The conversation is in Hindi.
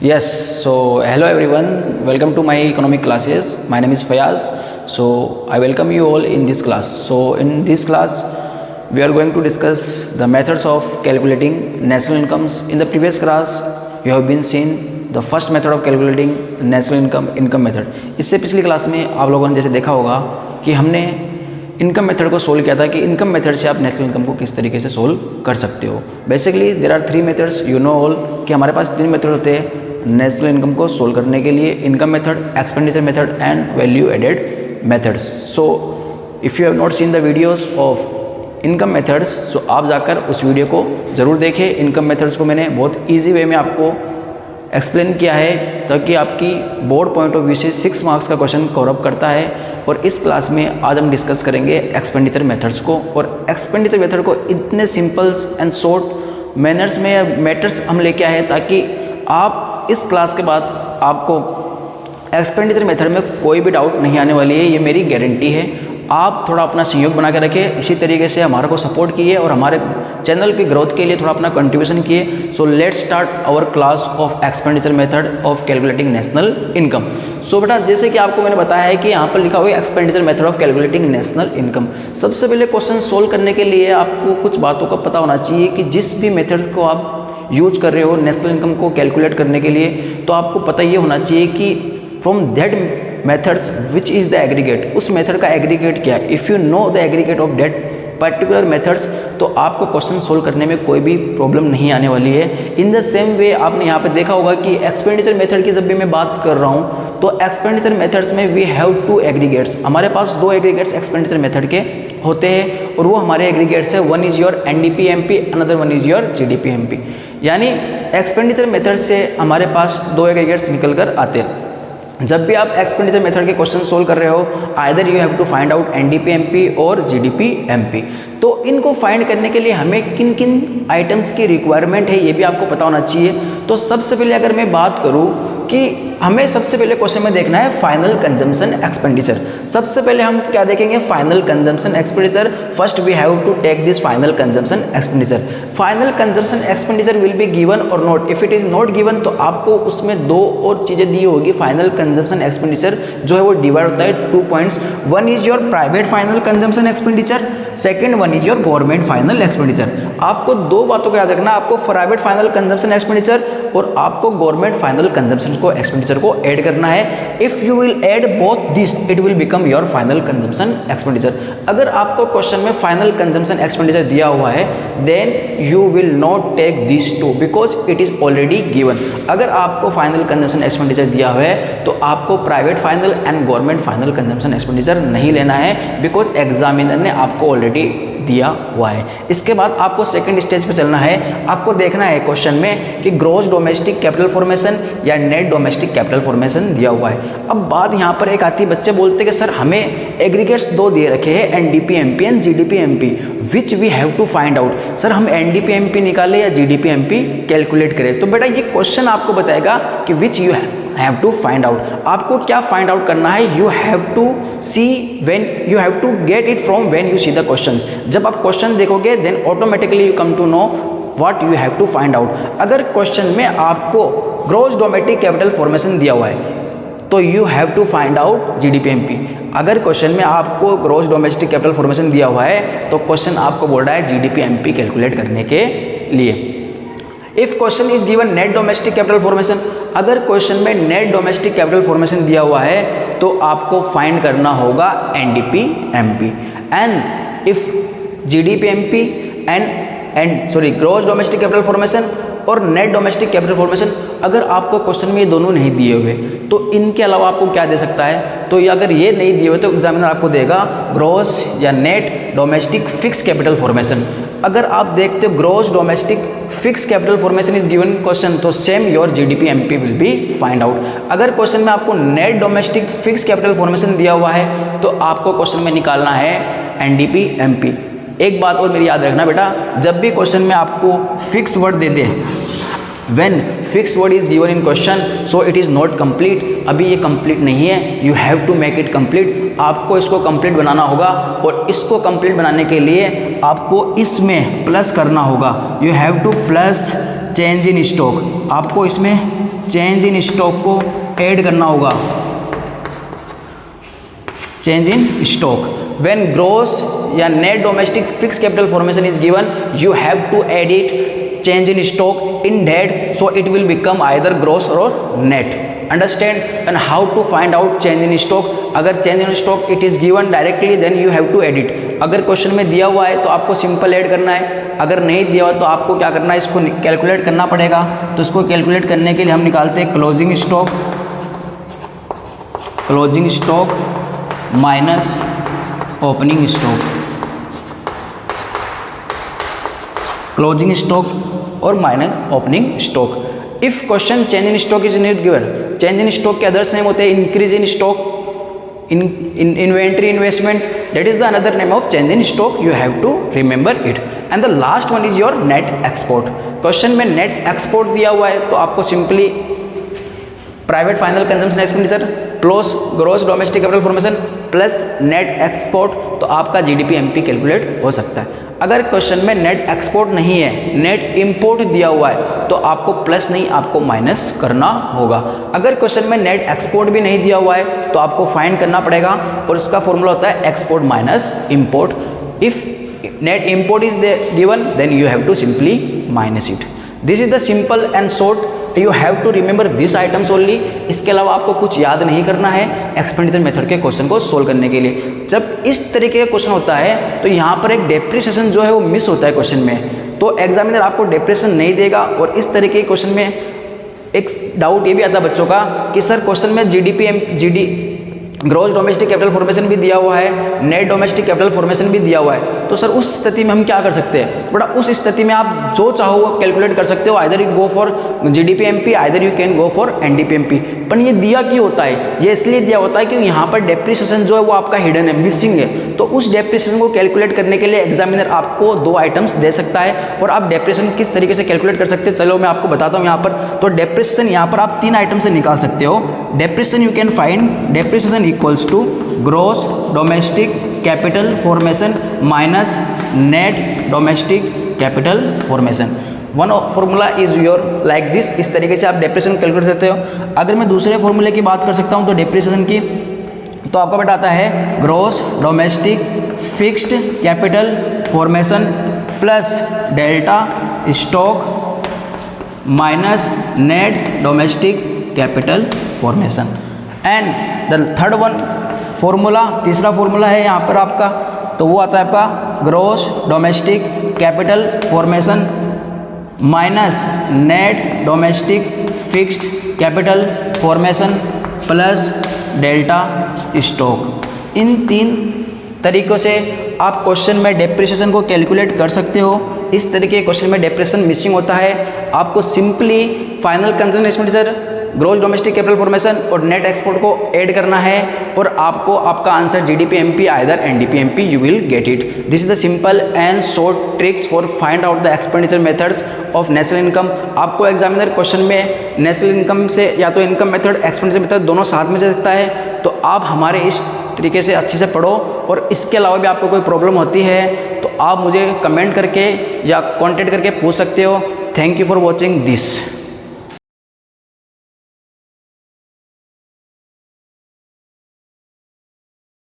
Yes, so hello everyone, welcome to my economic classes. My name is Fayaz. So I welcome you all in this class. So in this class, we are going to discuss the methods of calculating national incomes. In the previous class, you have been seen the first method of calculating the national income method. इससे पिछली क्लास में आप लोगों ने जैसे देखा होगा कि हमने इनकम मेथड को सोल्व किया था कि इनकम मेथड से आप नेशनल इनकम को किस तरीके से सोल्व कर सकते हो। Basically there are three methods, you know all, कि हमारे पास तीन मेथड होते हैं नेशनल इनकम को सोल्व करने के लिए: income method, expenditure method and value added methods. So if you have not seen the videos of income methods, so आप जाकर उस वीडियो को ज़रूर देखें। इनकम मेथड्स को मैंने बहुत ईजी वे में आपको एक्सप्लेन किया है ताकि आपकी बोर्ड पॉइंट ऑफ व्यू से 6 मार्क्स का क्वेश्चन कवर अप करता है। और इस क्लास में आज हम डिस्कस करेंगे एक्सपेंडिचर मेथड्स को, और एक्सपेंडिचर मेथड को इतने सिंपल्स एंड शॉर्ट मैनर्स में मेथड्स हम लेके आए ताकि आप इस क्लास के बाद आपको एक्सपेंडिचर मेथड में कोई भी डाउट नहीं आने वाली है, ये मेरी गारंटी है। आप थोड़ा अपना सहयोग बना के रखें, इसी तरीके से हमारे को सपोर्ट कीजिए और हमारे चैनल की ग्रोथ के लिए थोड़ा अपना कंट्रीब्यूशन किए। So let's start our class of expenditure method of calculating national income. So बेटा, जैसे कि आपको मैंने बताया है कि यहाँ पर लिखा हुआ है expenditure method of calculating national income. सबसे पहले क्वेश्चन सोल्व करने के लिए आपको कुछ बातों का पता होना चाहिए कि जिस भी मेथड को आप यूज कर रहे हो नेशनल इनकम को कैलकुलेट करने के लिए, तो आपको पता ये होना चाहिए कि from that methods which is the aggregate, उस मेथड का एग्रीगेट क्या है। If you know the aggregate of that particular methods, तो आपको क्वेश्चन सोल्व करने में कोई भी प्रॉब्लम नहीं आने वाली है। इन द सेम वे आपने यहाँ पे देखा होगा कि एक्सपेंडिचर मेथड की जब भी मैं बात कर रहा हूँ तो एक्सपेंडिचर मेथड्स में वी हैव टू एग्रीगेट्स। हमारे पास दो एग्रीगेट्स एक्सपेंडिचर मेथड के होते हैं और वो हमारे एग्रीगेट्स है, one is your NDP-MP, another one is your GDP-MP। यानी एक्सपेंडिचर मेथड से हमारे पास दो एग्रीगेट्स निकल कर आते हैं। जब भी आप एक्सपेंडिचर मेथड के क्वेश्चन सोल्व कर रहे हो, either you have to find out NDP-MP और GDP-MP। तो इनको फाइंड करने के लिए हमें किन किन आइटम्स की रिक्वायरमेंट है ये भी आपको पता होना चाहिए। तो सबसे पहले अगर मैं बात करूं कि हमें सबसे पहले क्वेश्चन में देखना है फाइनल कंजम्पशन एक्सपेंडिचर। सबसे पहले हम क्या देखेंगे? Final consumption expenditure. First we have to take this final consumption expenditure. Final consumption expenditure will be given और not. If it is not given तो आपको उसमें दो और चीज़ें दी होगी। फाइनल कंजम्पशन एक्सपेंडिचर जो है वो डिवाइड होता है 2 points. One is your private final consumption expenditure, second one is your government final expenditure. आपको दो बातों को याद रखना, आपको प्राइवेट फाइनल कंजम्पशन एक्सपेंडिचर और आपको गवर्नमेंट फाइनल कंजम्पशन को एक्सपेंडिचर को ऐड करना है। If you will add both this it will become your final consumption expenditure. अगर आपको क्वेश्चन में फाइनल कंजम्पशन एक्सपेंडिचर दिया हुआ है then you will not take this to because it is already given. अगर आपको फाइनल कंजम्पशन एक्सपेंडिचर दिया हुआ है तो आपको private final and government final consumption expenditure नहीं लेना है बिकॉज एग्जामिनर ने आपको ऑलरेडी दिया हुआ है। इसके बाद आपको सेकंड स्टेज पे चलना है। आपको देखना है क्वेश्चन में कि ग्रॉस डोमेस्टिक कैपिटल फॉर्मेशन या नेट डोमेस्टिक कैपिटल फॉर्मेशन दिया हुआ है। अब बात यहाँ पर एक आती है, बच्चे बोलते हैं कि सर हमें एग्रीगेट्स दो दिए रखे हैं NDP-MP and GDP-MP which we have to find out. Sir हम NDP-MP निकालें या GDP-MP कैलकुलेट करें? तो बेटा ये क्वेश्चन आपको बताएगा कि which you have to find out. आपको क्या फाइंड आउट करना है? You have to see when you have to get it from when you see the questions. जब आप क्वेश्चन देखोगे then automatically you come to know what you have to find out. अगर क्वेश्चन में आपको ग्रॉस डोमेस्टिक कैपिटल फॉर्मेशन दिया हुआ है तो you have to find out GDP-MP। अगर क्वेश्चन में आपको ग्रॉस डोमेस्टिक कैपिटल फॉर्मेशन दिया हुआ है तो क्वेश्चन आपको बोल रहा है GDP-MP कैलकुलेट करने के लिए। If question is given net domestic capital formation, अगर क्वेश्चन में नेट डोमेस्टिक कैपिटल फॉर्मेशन दिया हुआ है तो आपको फाइंड करना होगा NDP-MP। And if GDP-MP and gross domestic capital formation और नेट डोमेस्टिक कैपिटल फॉर्मेशन, अगर आपको क्वेश्चन में ये दोनों नहीं दिए हुए तो इनके अलावा आपको क्या दे सकता है? तो अगर ये नहीं दिए हुए तो एग्जामिनर आपको देगा ग्रॉस या net domestic fix capital formation. अगर आप देखते हो gross domestic fix capital formation is given question तो same your GDP-MP will be find out. अगर क्वेश्चन में आपको net domestic fix capital formation दिया हुआ है तो आपको क्वेश्चन में निकालना है NDP-MP। एक बात और मेरी याद रखना बेटा, जब भी क्वेश्चन में आपको fix word they they, when fixed word is given in question so it is not complete, अभी ये complete नहीं है, you have to make it complete। आपको इसको complete बनाना होगा और इसको complete बनाने के लिए आपको इसमें प्लस करना होगा। you have to plus change in stock, आपको इसमें चेंज इन स्टॉक को ऐड करना होगा, change in stock. When gross या net domestic fix capital formation is given, you have to add it change in stock in that, so it will become either gross और net. Understand? And how to find out change in stock? अगर change in stock it is given directly, then you have to add it. अगर क्वेश्चन में दिया हुआ है तो आपको सिंपल ऐड करना है, अगर नहीं दिया हुआ तो आपको क्या करना है, इसको कैलकुलेट करना पड़ेगा। तो इसको कैलकुलेट करने के लिए हम निकालते हैं closing stock, closing stock minus opening stock, closing stock और minus opening stock. If question change in stock is not given, change in stock के अदर्स नेम होते हैं increase in stock, inventory investment, that is the another name of change in stock, you have to remember it. And the last one is your net export. Question में नेट एक्सपोर्ट दिया हुआ है तो आपको simply private final consumption expenditure plus gross domestic capital formation plus net export, तो आपका जीडीपी एमपी कैलकुलेट हो सकता है। अगर क्वेश्चन में नेट एक्सपोर्ट नहीं है, नेट इंपोर्ट दिया हुआ है, तो आपको प्लस नहीं आपको माइनस करना होगा। अगर क्वेश्चन में नेट एक्सपोर्ट भी नहीं दिया हुआ है तो आपको फाइंड करना पड़ेगा, और उसका फॉर्मूला होता है export minus import. If net import is given, then you have to simply minus it. This is the simple and short, you have to remember this items only. इसके अलावा आपको कुछ याद नहीं करना है एक्सपेंडिचर मेथड के क्वेश्चन को सोल्व करने के लिए। जब इस तरीके का क्वेश्चन होता है तो यहाँ पर एक डेप्रिसिएशन जो है वो मिस होता है क्वेश्चन में, तो एग्जामिनर आपको डेप्रिसिएशन नहीं देगा। और इस तरीके के क्वेश्चन में एक डाउट ये भी आता है बच्चों का कि सर क्वेश्चन में GD gross domestic capital formation भी दिया हुआ है, नेट डोमेस्टिक कैपिटल फॉर्मेशन भी दिया हुआ है, तो सर उस स्थिति में हम क्या कर सकते हैं? बड़ा उस स्थिति में आप जो चाहो वो कैलकुलेट कर सकते हो, either you go for GDP MP, either you can go for NDP MP. पर ये दिया क्यों होता है? ये इसलिए दिया होता है कि यहाँ पर डेप्रिसिएशन जो है वो आपका हिडन है, मिसिंग है। तो उस डेप्रिसिएशन को कैलकुलेट करने के लिए एग्जामिनर आपको 2 आइटम्स दे सकता है, और आप डेप्रिसिएशन किस तरीके से कैलकुलेट कर सकते हैं चलो मैं आपको बताता हूँ यहाँ पर। तो डेप्रिसिएशन यहाँ पर आप 3 आइटम से निकाल सकते हो। Depreciation you can find depreciation equals to gross domestic capital formation minus net domestic capital formation. One formula is your like this, इस तरीके से आप डेप्रिसिएशन कैलकुलेट करते हो। अगर मैं दूसरे फॉर्मूले की बात कर सकता हूँ तो डेप्रिसिएशन की, तो आपका बेटा आता है gross domestic fixed capital formation plus delta stock minus net domestic capital formation. And the third one formula, तीसरा फॉर्मूला है यहाँ पर आपका, तो वो आता है आपका gross domestic capital formation minus net domestic fixed capital formation plus delta stock. इन 3 तरीक़ों से आप क्वेश्चन में डेप्रिसिएशन को कैलकुलेट कर सकते हो। इस तरीके के क्वेश्चन में डेप्रिसिएशन मिसिंग होता है, आपको simply final consumption expenditure, gross domestic capital formation और नेट एक्सपोर्ट को ऐड करना है, और आपको आपका answer GDP MP either NDP MP you will get it. This is the simple and short tricks for find out the expenditure methods of national income. आपको एग्जामिनर क्वेश्चन में नेशनल इनकम से या तो इनकम मेथड एक्सपेंडिचर मेथड दोनों साथ में से सकता है, तो आप हमारे इस तरीके से अच्छे से पढ़ो। और इसके अलावा भी आपको कोई प्रॉब्लम होती है तो आप मुझे कमेंट करके या कॉन्टेक्ट करके पूछ सकते हो। Thank you for watching this.